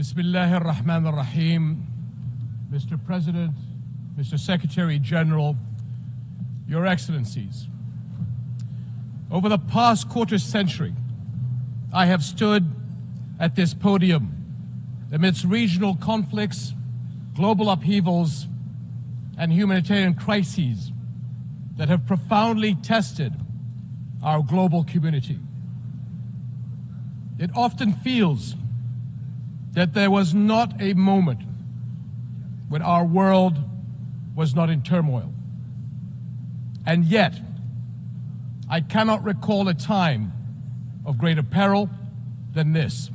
Bismillah ar-Rahman ar-Rahim. Mr. President, Mr. Secretary General, Your Excellencies. Over the past quarter century, I have stood at this podium amidst regional conflicts, global upheavals, and humanitarian crises that have profoundly tested our global community. It often feels that there was not a moment when our world was not in turmoil. And yet, I cannot recall a time of greater peril than this.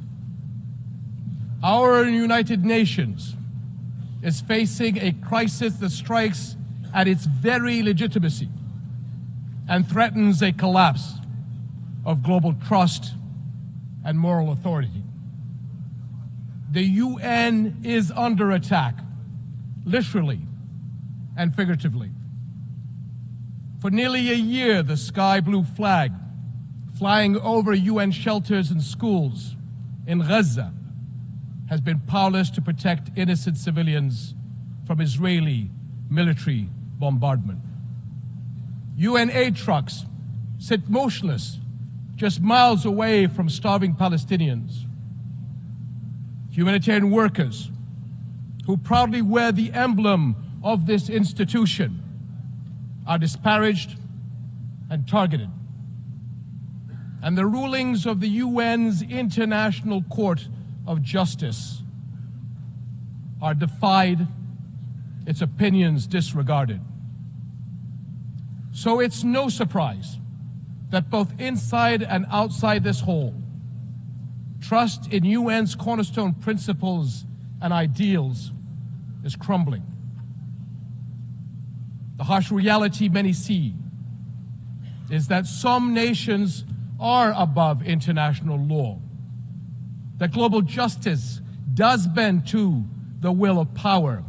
Our United Nations is facing a crisis that strikes at its very legitimacy and threatens a collapse of global trust and moral authority. The UN is under attack, literally and figuratively. For nearly a year, the sky blue flag flying over UN shelters and schools in Gaza has been powerless to protect innocent civilians from Israeli military bombardment. UN aid trucks sit motionless just miles away from starving Palestinians. Humanitarian workers who proudly wear the emblem of this institution are disparaged and targeted. And the rulings of the UN's International Court of Justice are defied, its opinions disregarded. So it's no surprise that both inside and outside this hall, trust in UN's cornerstone principles and ideals is crumbling. The harsh reality many see is that some nations are above international law, that global justice does bend to the will of power,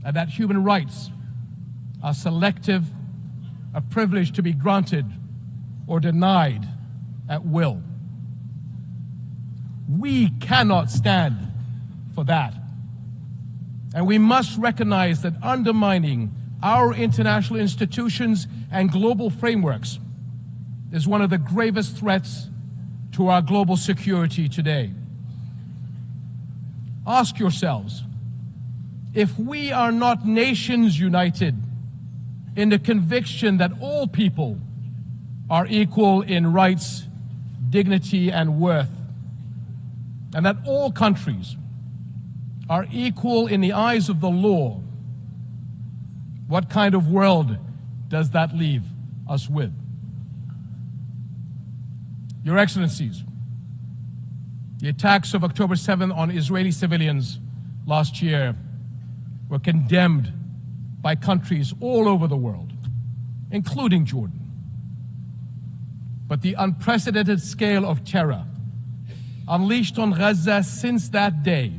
and that human rights are selective, a privilege to be granted or denied at will. We cannot stand for that. And we must recognize that undermining our international institutions and global frameworks is one of the gravest threats to our global security today. Ask yourselves, if we are not nations united in the conviction that all people are equal in rights, dignity, and worth, and that all countries are equal in the eyes of the law, what kind of world does that leave us with? Your Excellencies, the attacks of October 7th on Israeli civilians last year were condemned by countries all over the world, including Jordan. But the unprecedented scale of terror unleashed on Gaza since that day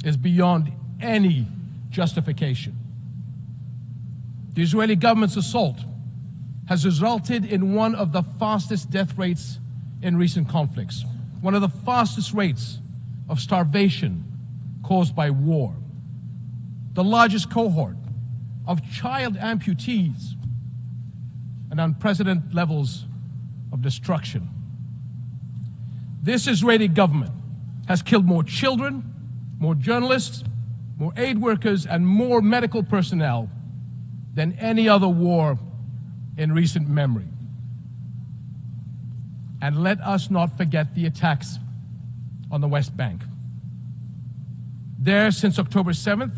is beyond any justification. The Israeli government's assault has resulted in one of the fastest death rates in recent conflicts, one of the fastest rates of starvation caused by war, the largest cohort of child amputees, and unprecedented levels of destruction. This Israeli government has killed more children, more journalists, more aid workers, and more medical personnel than any other war in recent memory. And let us not forget the attacks on the West Bank. There, since October 7th,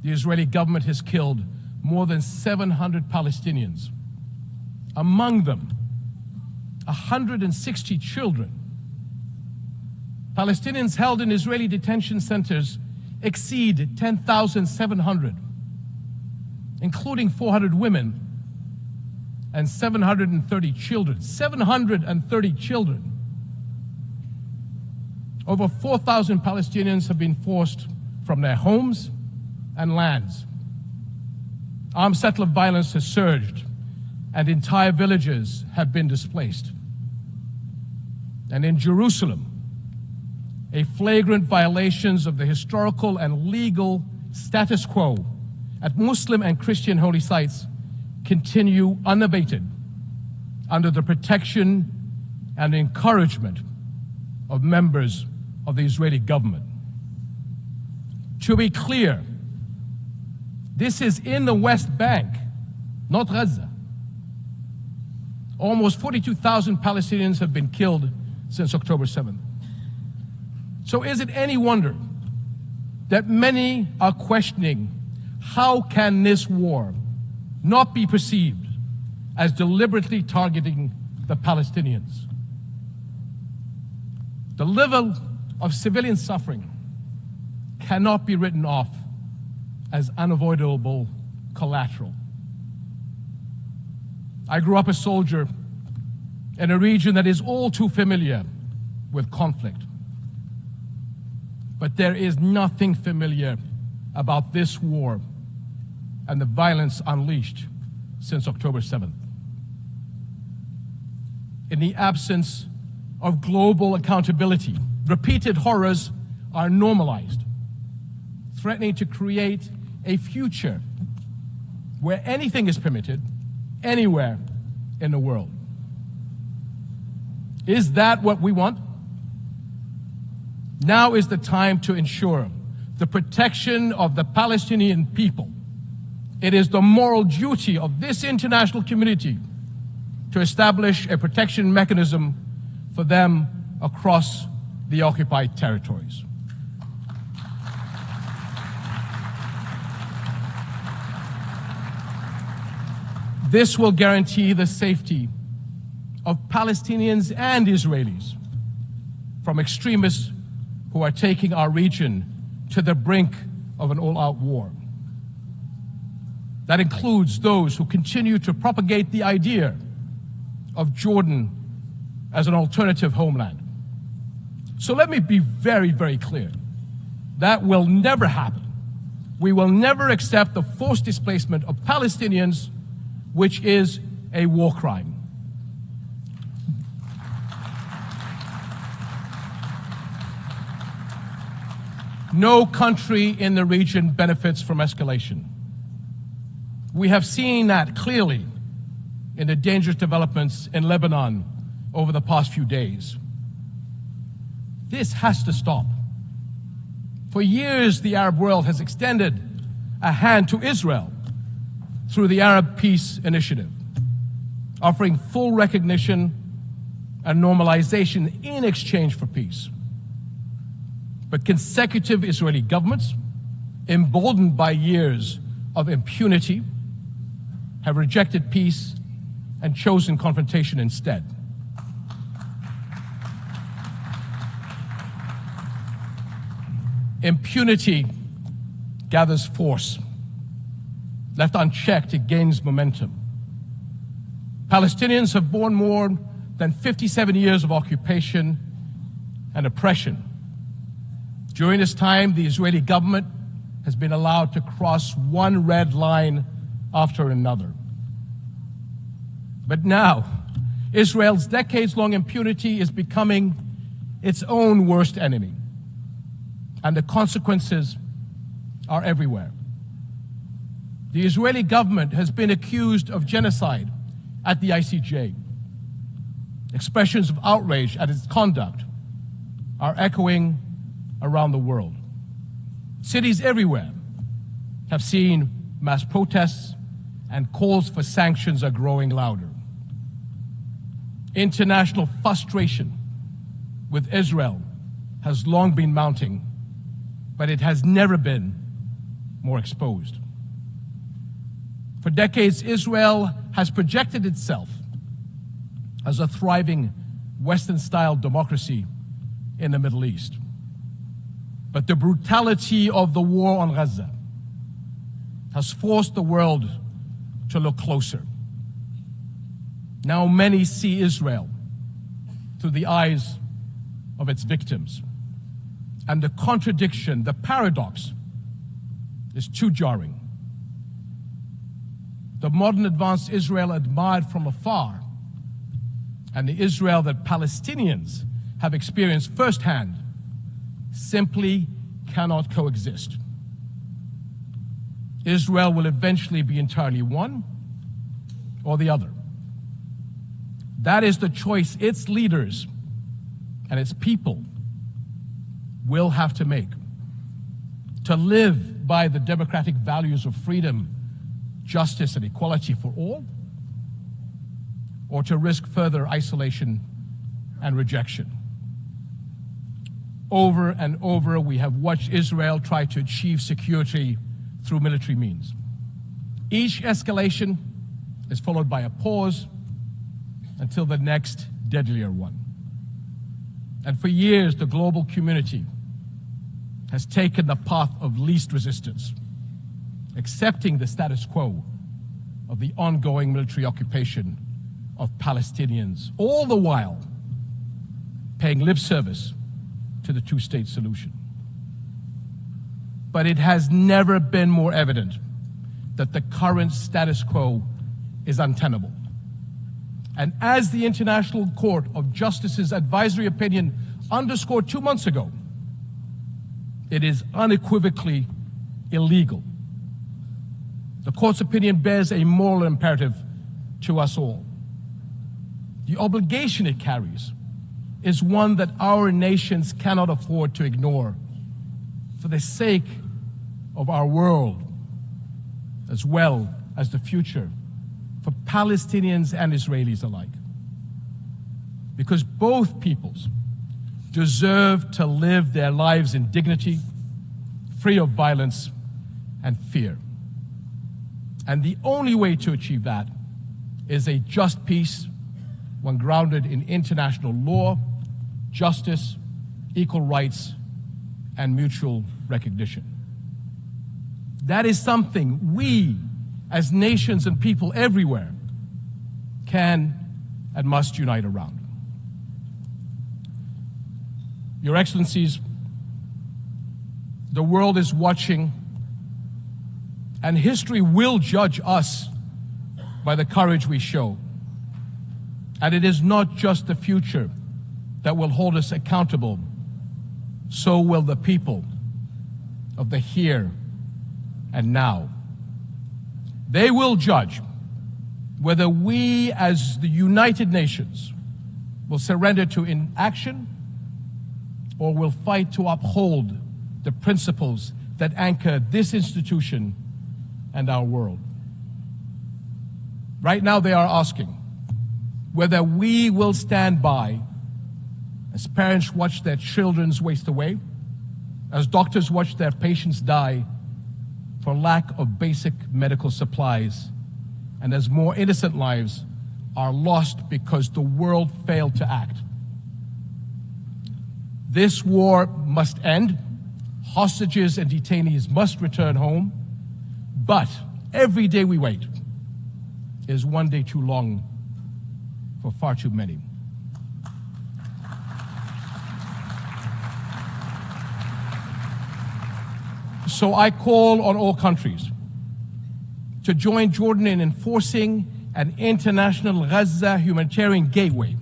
the Israeli government has killed more than 700 Palestinians. Among them, 160 children. Palestinians held in Israeli detention centers exceed 10,700, including 400 women and 730 children. 730 children. Over 4,000 Palestinians have been forced from their homes and lands. Armed settler violence has surged, and entire villages have been displaced. And in Jerusalem, a flagrant violations of the historical and legal status quo at Muslim and Christian holy sites continue unabated under the protection and encouragement of members of the Israeli government. To be clear, this is in the West Bank, not Gaza. Almost 42,000 Palestinians have been killed since October 7th. So is it any wonder that many are questioning how can this war not be perceived as deliberately targeting the Palestinians? The level of civilian suffering cannot be written off as unavoidable collateral. I grew up a soldier in a region that is all too familiar with conflict. But there is nothing familiar about this war and the violence unleashed since October 7th. In the absence of global accountability, repeated horrors are normalized, threatening to create a future where anything is permitted anywhere in the world. Is that what we want? Now is the time to ensure the protection of the Palestinian people. It is the moral duty of this international community to establish a protection mechanism for them across the occupied territories. This will guarantee the safety of Palestinians and Israelis from extremists who are taking our region to the brink of an all-out war. That includes those who continue to propagate the idea of Jordan as an alternative homeland. So let me be very, very clear. That will never happen. We will never accept the forced displacement of Palestinians, which is a war crime. No country in the region benefits from escalation. We have seen that clearly in the dangerous developments in Lebanon over the past few days. This has to stop. For years, the Arab world has extended a hand to Israel through the Arab Peace Initiative, offering full recognition and normalization in exchange for peace. But consecutive Israeli governments, emboldened by years of impunity, have rejected peace and chosen confrontation instead. Impunity gathers force. Left unchecked, it gains momentum. Palestinians have borne more than 57 years of occupation and oppression. During this time, the Israeli government has been allowed to cross one red line after another. But now, Israel's decades-long impunity is becoming its own worst enemy, and the consequences are everywhere. The Israeli government has been accused of genocide at the ICJ. Expressions of outrage at its conduct are echoing around the world. Cities everywhere have seen mass protests, and calls for sanctions are growing louder. International frustration with Israel has long been mounting, but it has never been more exposed. For decades, Israel has projected itself as a thriving Western-style democracy in the Middle East. But the brutality of the war on Gaza has forced the world to look closer. Now many see Israel through the eyes of its victims. And the contradiction, the paradox, is too jarring. The modern advanced Israel admired from afar, and the Israel that Palestinians have experienced firsthand, simply cannot coexist. Israel will eventually be entirely one or the other. That is the choice its leaders and its people will have to make. To live by the democratic values of freedom, justice, and equality for all, or to risk further isolation and rejection. Over and over, we have watched Israel try to achieve security through military means. Each escalation is followed by a pause until the next deadlier one. And for years, the global community has taken the path of least resistance, accepting the status quo of the ongoing military occupation of Palestinians, all the while paying lip service to the two-state solution. But it has never been more evident that the current status quo is untenable. And as the International Court of Justice's advisory opinion underscored 2 months ago, it is unequivocally illegal. The court's opinion bears a moral imperative to us all. The obligation it carries is one that our nations cannot afford to ignore for the sake of our world, as well as the future for Palestinians and Israelis alike. Because both peoples deserve to live their lives in dignity, free of violence and fear. And the only way to achieve that is a just peace, one grounded in international law, justice, equal rights, and mutual recognition. That is something we, as nations and people everywhere, can and must unite around. Your Excellencies, the world is watching, and history will judge us by the courage we show. And it is not just the future that will hold us accountable, so will the people of the here and now. They will judge whether we as the United Nations will surrender to inaction or will fight to uphold the principles that anchor this institution and our world. Right now they are asking whether we will stand by as parents watch their children waste away, as doctors watch their patients die for lack of basic medical supplies, and as more innocent lives are lost because the world failed to act. This war must end. Hostages and detainees must return home. But every day we wait is one day too long for far too many. So I call on all countries to join Jordan in enforcing an international Gaza humanitarian gateway,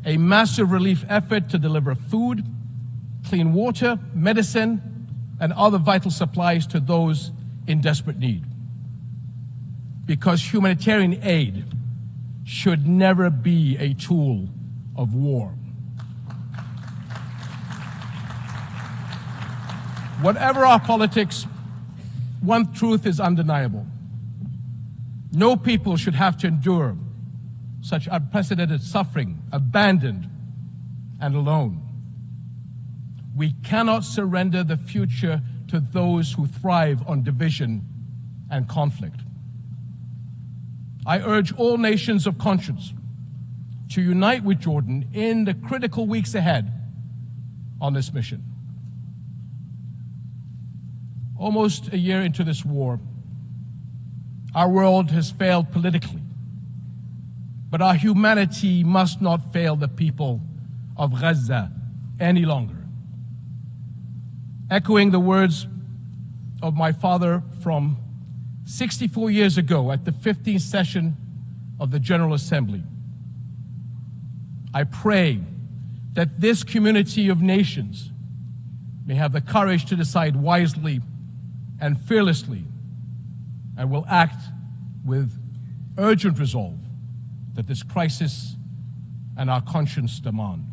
a massive relief effort to deliver food, clean water, medicine, and other vital supplies to those in desperate need. Because humanitarian aid should never be a tool of war. Whatever our politics, one truth is undeniable. No people should have to endure such unprecedented suffering, abandoned and alone. We cannot surrender the future to those who thrive on division and conflict. I urge all nations of conscience to unite with Jordan in the critical weeks ahead on this mission. Almost a year into this war, our world has failed politically, but our humanity must not fail the people of Gaza any longer. Echoing the words of my father from 64 years ago at the 15th session of the General Assembly, I pray that this community of nations may have the courage to decide wisely and fearlessly, and will act with urgent resolve that this crisis and our conscience demand.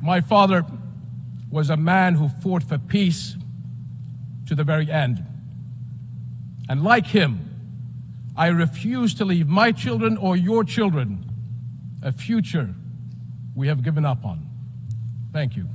My father was a man who fought for peace to the very end. And like him, I refuse to leave my children or your children a future we have given up on. Thank you.